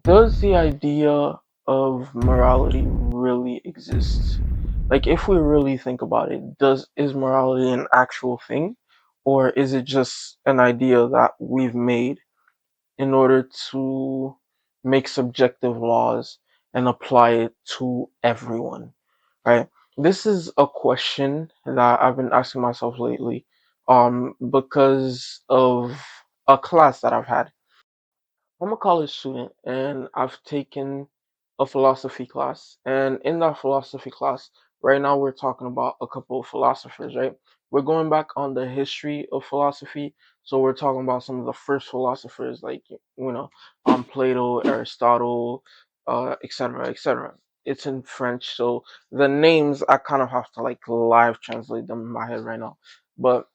Does the idea of morality really exist? Like, if we really think about it, is morality an actual thing, or is it just an idea that we've made in order to make subjective laws and apply it to everyone, right? This is a question that I've been asking myself lately, because of a class that I've had. I'm a college student and I've taken a philosophy class. And in that philosophy class, right now we're talking about a couple of philosophers, right? We're going back on the history of philosophy. So we're talking about some of the first philosophers like, Plato, Aristotle, etc., etc. It's in French, so the names I kind of have to like live translate them in my head right now. But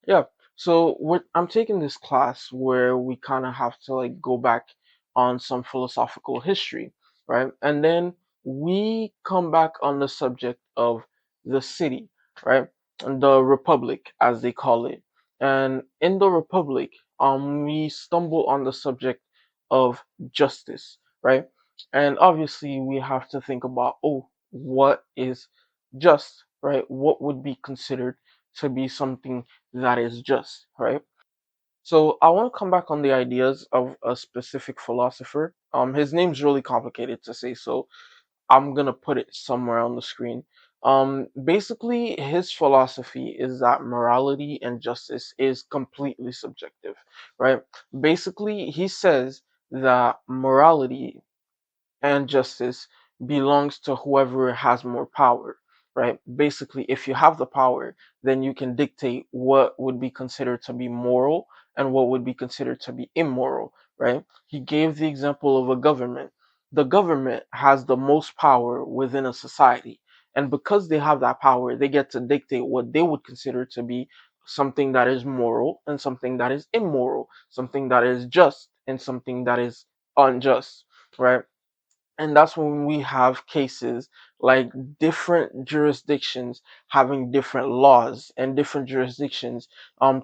yeah. So I'm taking this class where we kind of have to like go back on some philosophical history, right? And then we come back on the subject of the city, right? And the republic, as they call it. And in the republic, we stumble on the subject of justice, right? And obviously, we have to think about, oh, what is just, right? What would be considered to be something that is just, right? So I want to come back on the ideas of a specific philosopher. His name's really complicated to say, so I'm gonna put it somewhere on the screen. Basically, his philosophy is that morality and justice is completely subjective, right? Basically, he says that morality and justice belongs to whoever has more power, right? Basically, if you have the power, then you can dictate what would be considered to be moral and what would be considered to be immoral, right? He gave the example of a government. The government has the most power within a society. And because they have that power, they get to dictate what they would consider to be something that is moral and something that is immoral, something that is just and something that is unjust, right? And that's when we have cases like different jurisdictions having different laws and different jurisdictions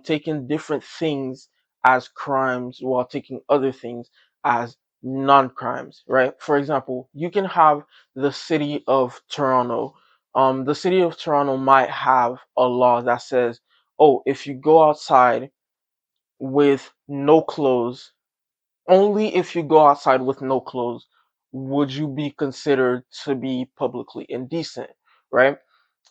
taking different things as crimes while taking other things as non-crimes, right? For example, you can have the city of Toronto. The city of Toronto might have a law that says, oh, if you go outside with no clothes, only if you go outside with no clothes would you be considered to be publicly indecent, right?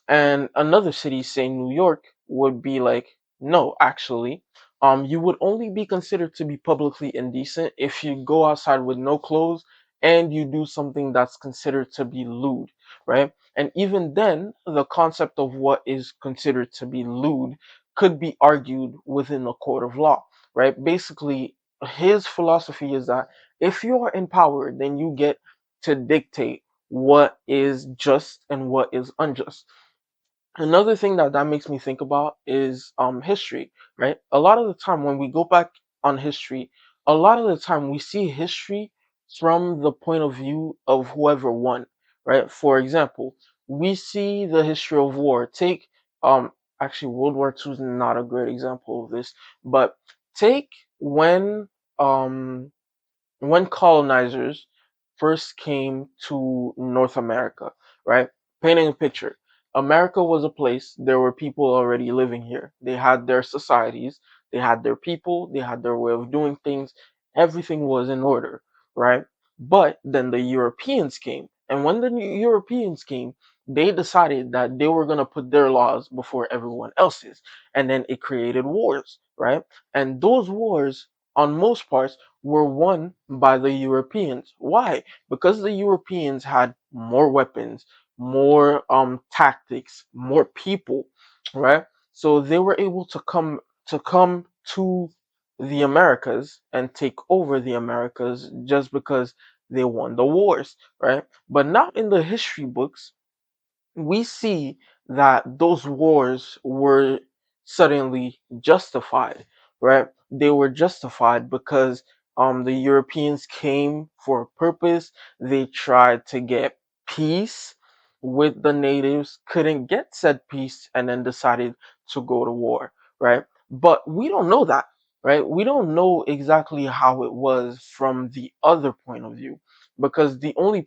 And another city, say New York, would be like, no, actually, you would only be considered to be publicly indecent if you go outside with no clothes and you do something that's considered to be lewd, right? And even then, the concept of what is considered to be lewd could be argued within a court of law, right? Basically, his philosophy is that if you are in power, then you get to dictate what is just and what is unjust. Another thing that makes me think about is history, right? A lot of the time when we go back on history, a lot of the time we see history from the point of view of whoever won, right? For example, we see the history of war. Take actually World War II is not a great example of this, but take um when colonizers first came to North America, right? Painting a picture. America was a place, there were people already living here. They had their societies, they had their people, they had their way of doing things. Everything was in order, right? But then the Europeans came. And when the Europeans came, they decided that they were going to put their laws before everyone else's. And then it created wars, right? And those wars, on most parts, were won by the Europeans. Why? Because the Europeans had more weapons, more tactics, more people, right? So they were able to come to the Americas and take over the Americas just because they won the wars, right? But not in the history books we see that those wars were suddenly justified, right? They were justified because the Europeans came for a purpose. They tried to get peace with the natives, couldn't get said peace, and then decided to go to war, right? But we don't know that. right? We don't know exactly how it was from the other point of view, because the only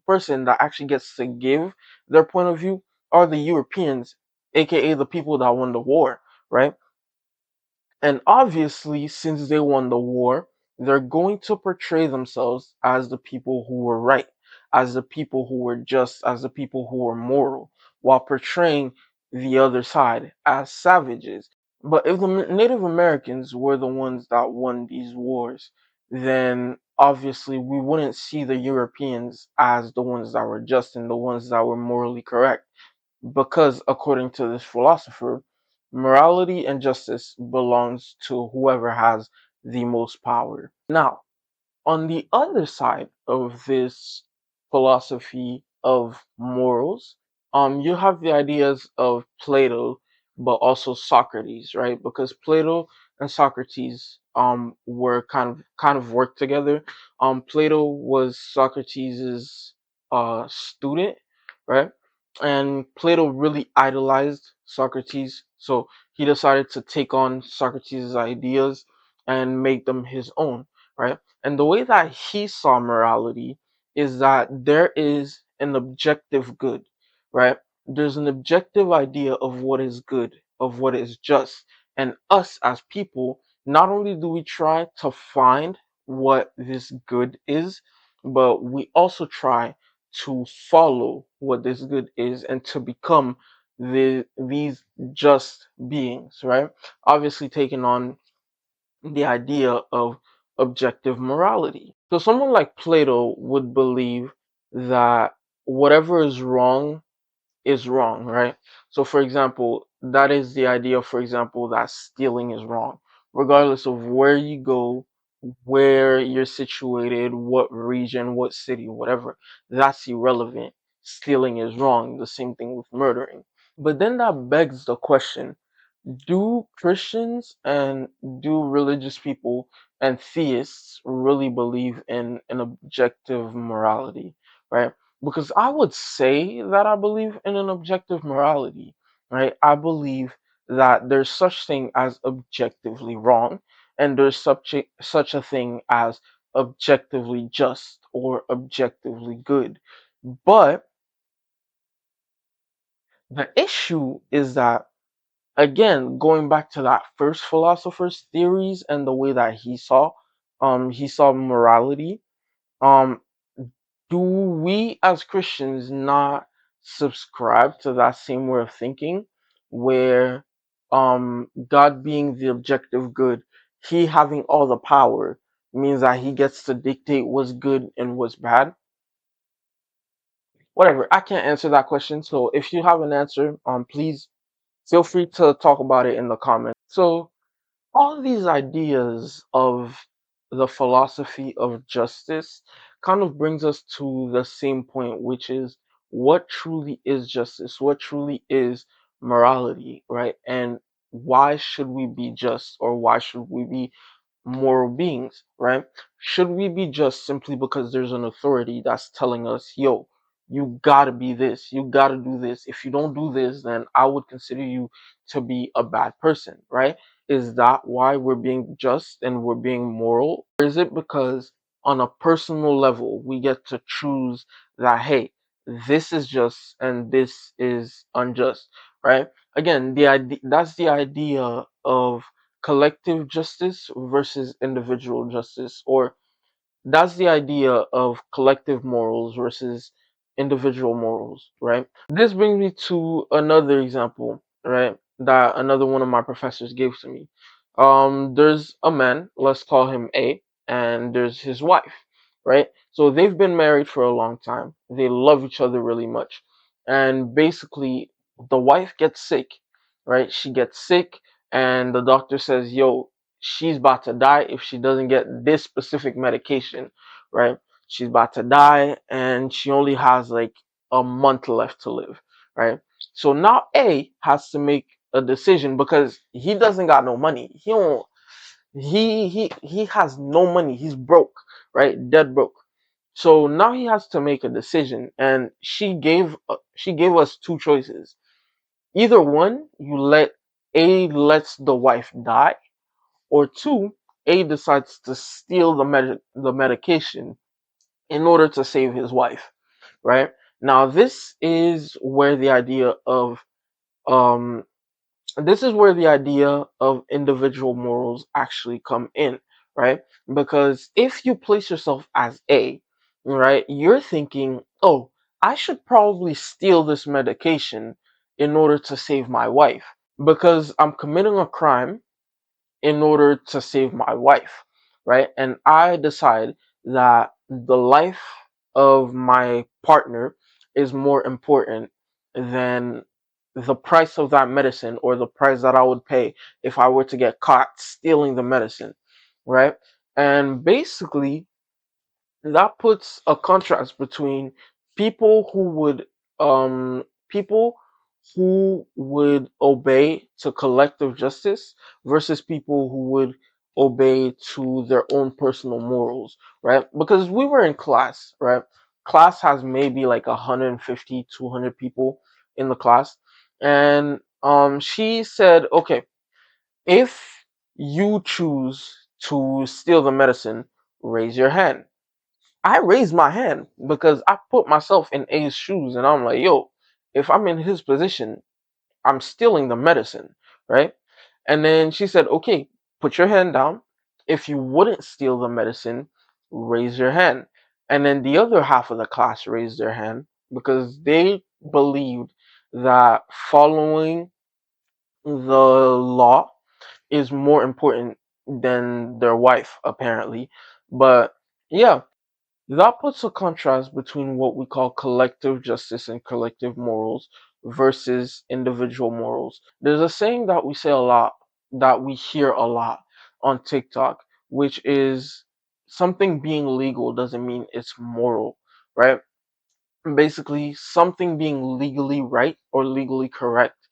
person that actually gets to give their point of view are the Europeans, aka the people that won the war, right? And obviously, since they won the war, they're going to portray themselves as the people who were right, as the people who were just, as the people who were moral, while portraying the other side as savages. But if the Native Americans were the ones that won these wars, then obviously we wouldn't see the Europeans as the ones that were just and the ones that were morally correct, because according to this philosopher, morality and justice belongs to whoever has the most power. Now, on the other side of this philosophy of morals, you have the ideas of Plato, but also Socrates, right? Because Plato and Socrates were kind of worked together. Plato was Socrates's student, right? And Plato really idolized Socrates, so he decided to take on Socrates' ideas and make them his own, right? And the way that he saw morality is that there is an objective good, right? There's an objective idea of what is good, of what is just. And us as people, not only do we try to find what this good is, but we also try to follow what this good is and to become these just beings, right? Obviously, taking on the idea of objective morality. So someone like Plato would believe that whatever is wrong, right? So for example, that is the idea, for example, that stealing is wrong. Regardless of where you go, where you're situated, what region, what city, whatever, that's irrelevant. Stealing is wrong. The same thing with murdering. But then that begs the question, do Christians and do religious people and theists really believe in an objective morality, right? Because I would say that I believe in an objective morality, right? I believe that there's such thing as objectively wrong, and there's such a thing as objectively just or objectively good. But the issue is that, again, going back to that first philosopher's theories and the way that he saw morality, um do we as Christians not subscribe to that same way of thinking, where God being the objective good, he having all the power, means that he gets to dictate what's good and what's bad? Whatever, I can't answer that question, so if you have an answer, please feel free to talk about it in the comments. So all these ideas of the philosophy of justice kind of brings us to the same point, which is what truly is justice, what truly is morality, right? And why should we be just, or why should we be moral beings, right? Should we be just simply because there's an authority that's telling us, yo, you gotta be this, you gotta do this. If you don't do this, then I would consider you to be a bad person, right? Is that why we're being just and we're being moral? Or is it because on a personal level we get to choose that, hey, this is just and this is unjust, right? Again, the idea, that's the idea of collective justice versus individual justice, or that's the idea of collective morals versus individual morals, right? This brings me to another example, right? That another one of my professors gave to me. There's a man, let's call him A, and there's his wife, right? So they've been married for a long time. They love each other really much. And basically, the wife gets sick, right? She gets sick, and the doctor says, yo, she's about to die if she doesn't get this specific medication, right? She's about to die, and she only has like a month left to live, right? So now A has to make a decision because he doesn't got no money. He don't. He has no money. He's broke, right? Dead broke. So now he has to make a decision, and she gave us two choices. Either one, you let A lets the wife die, or two, A decides to steal the medication in order to save his wife, right? Now, um this is where the idea of individual morals actually come in, right? Because if you place yourself as A, right, you're thinking, oh, I should probably steal this medication in order to save my wife because I'm committing a crime in order to save my wife, right? And I decide that the life of my partner is more important than the price of that medicine or the price that I would pay if I were to get caught stealing the medicine, right? And basically, that puts a contrast between people who would people who would obey to collective justice versus people who would obey to their own personal morals, right? Because we were in class, right? Class has maybe like 150 200 people in the class, and she said, okay, if you choose to steal the medicine, raise your hand. I raised my hand because I put myself in A's shoes and I'm like, yo, if I'm in his position, I'm stealing the medicine, right? And then she said, okay, put your hand down. If you wouldn't steal the medicine, raise your hand. And then the other half of the class raised their hand because they believed that following the law is more important than their wife, apparently. But yeah, that puts a contrast between what we call collective justice and collective morals versus individual morals. There's a saying that we say a lot, that we hear a lot on TikTok, which is something being legal doesn't mean it's moral, right? Basically, something being legally right or legally correct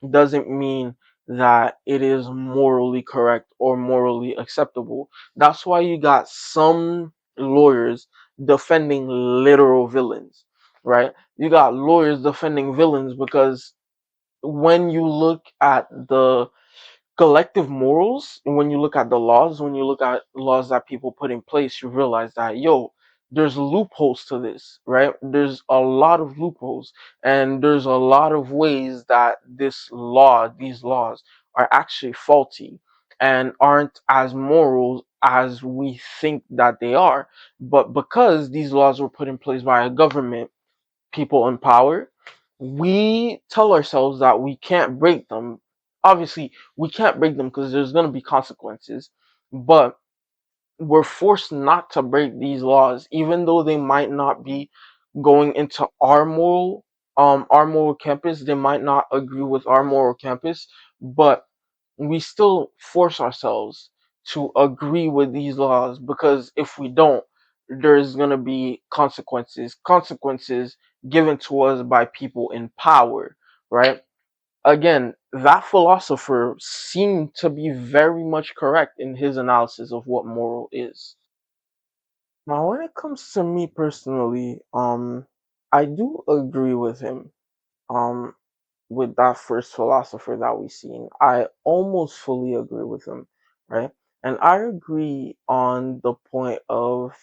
doesn't mean that it is morally correct or morally acceptable. That's why you got some lawyers defending literal villains, right? You got lawyers defending villains because when you look at the collective morals, when you look at the laws, when you look at laws that people put in place, you realize that, yo, there's loopholes to this, right? There's a lot of loopholes, and there's a lot of ways that these laws are actually faulty and aren't as moral as we think that they are. But because these laws were put in place by a government, people in power, we tell ourselves that we can't break them. Obviously, we can't break them because there's going to be consequences, but we're forced not to break these laws, even though they might not be going into our moral campus. They might not agree with our moral campus, but we still force ourselves to agree with these laws because if we don't, there's going to be consequences given to us by people in power, right? Again, that philosopher seemed to be very much correct in his analysis of what moral is. Now, when it comes to me personally, I do agree with him. Um, with that first philosopher that we seen, I almost fully agree with him, right? And I agree on the point of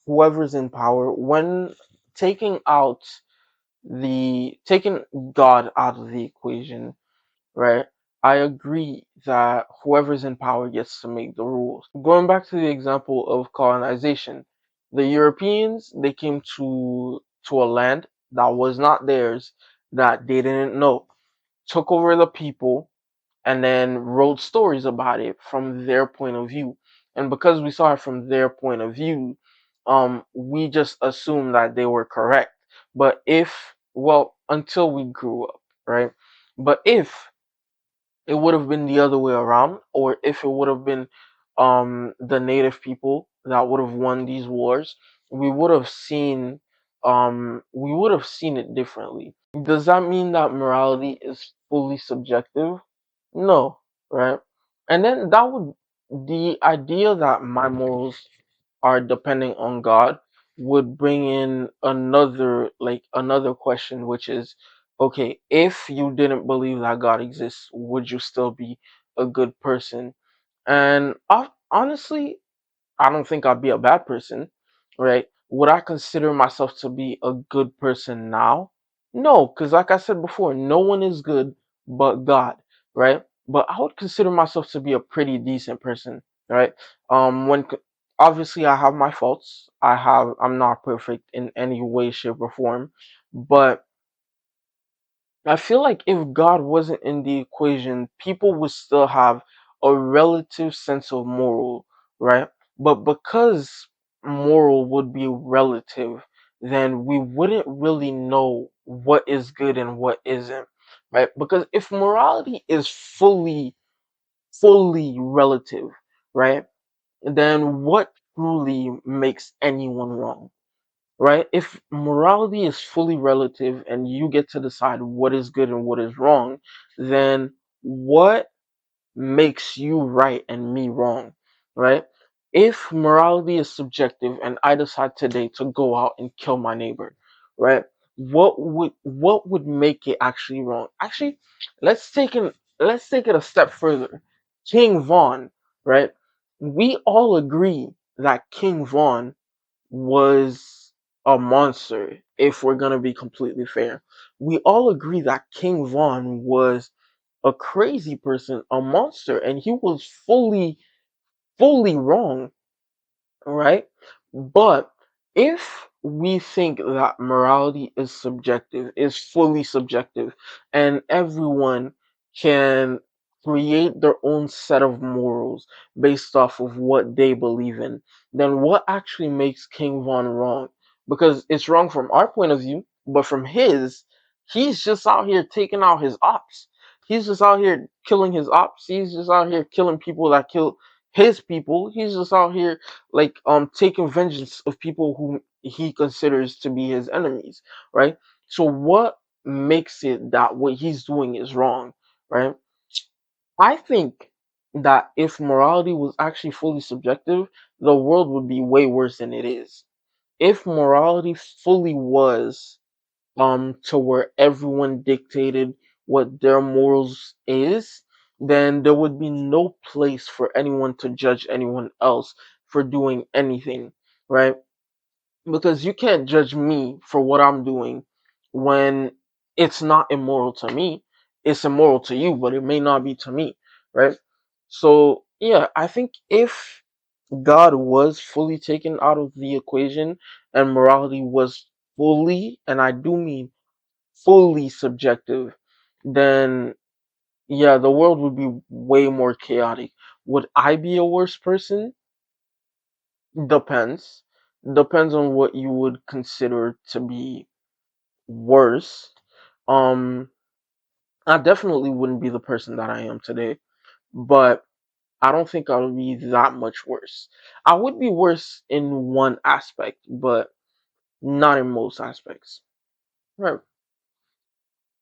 whoever's in power when taking God out of the equation, right? I agree that whoever's in power gets to make the rules. Going back to the example of colonization, the Europeans, they came to a land that was not theirs, that they didn't know, took over the people, and then wrote stories about it from their point of view. And because we saw it from their point of view, we just assumed that they were correct. But until we grew up, right? But if it would have been the other way around, or if it would have been the native people that would have won these wars, we would have seen it differently. Does that mean that morality is fully subjective? No, right? And then the idea that my morals are depending on God would bring in another question, which is, okay, if you didn't believe that God exists, would you still be a good person? And honestly, I don't think I'd be a bad person, right? Would I consider myself to be a good person now? No, because like I said before, no one is good but God, right? But I would consider myself to be a pretty decent person, right? When obviously I have my faults. I'm not perfect in any way, shape, or form, but I feel like if God wasn't in the equation, people would still have a relative sense of moral, right? But because moral would be relative, then we wouldn't really know what is good and what isn't, right? Because if morality is fully relative, right? Then what truly makes anyone wrong? Right? If morality is fully relative and you get to decide what is good and what is wrong, then what makes you right and me wrong? Right? If morality is subjective and I decide today to go out and kill my neighbor, right? What would make it actually wrong? Actually, let's take it let's take it a step further. King Vaughn, right? We all agree that King Vaughn was a monster, if we're gonna be completely fair. We all agree that King Von was a crazy person, a monster, and he was fully wrong, right? But if we think that morality is subjective, is fully subjective, and everyone can create their own set of morals based off of what they believe in, then what actually makes King Von wrong? Because it's wrong from our point of view, but from his, he's just out here taking out his ops. He's just out here killing his ops. He's just out here killing people that kill his people. He's just out here like taking vengeance of people who he considers to be his enemies, right? So what makes it that what he's doing is wrong, right? I think that if morality was actually fully subjective, the world would be way worse than it is. If morality fully was to where everyone dictated what their morals is, then there would be no place for anyone to judge anyone else for doing anything, right? Because you can't judge me for what I'm doing when it's not immoral to me. It's immoral to you, but it may not be to me, right? So, yeah, I think if God was fully taken out of the equation and morality was fully, and I do mean fully subjective, then yeah, the world would be way more chaotic. Would I be a worse person? Depends. Depends on what you would consider to be worse. Um, I definitely wouldn't be the person that I am today, but I don't think I would be that much worse. I would be worse in one aspect, but not in most aspects. Right.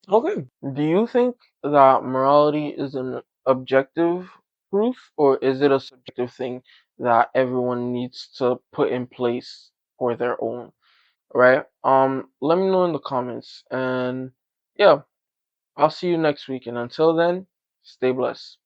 Okay. Do you think that morality is an objective proof, or is it a subjective thing that everyone needs to put in place for their own? Right? Let me know in the comments, and yeah, I'll see you next week. And until then, stay blessed.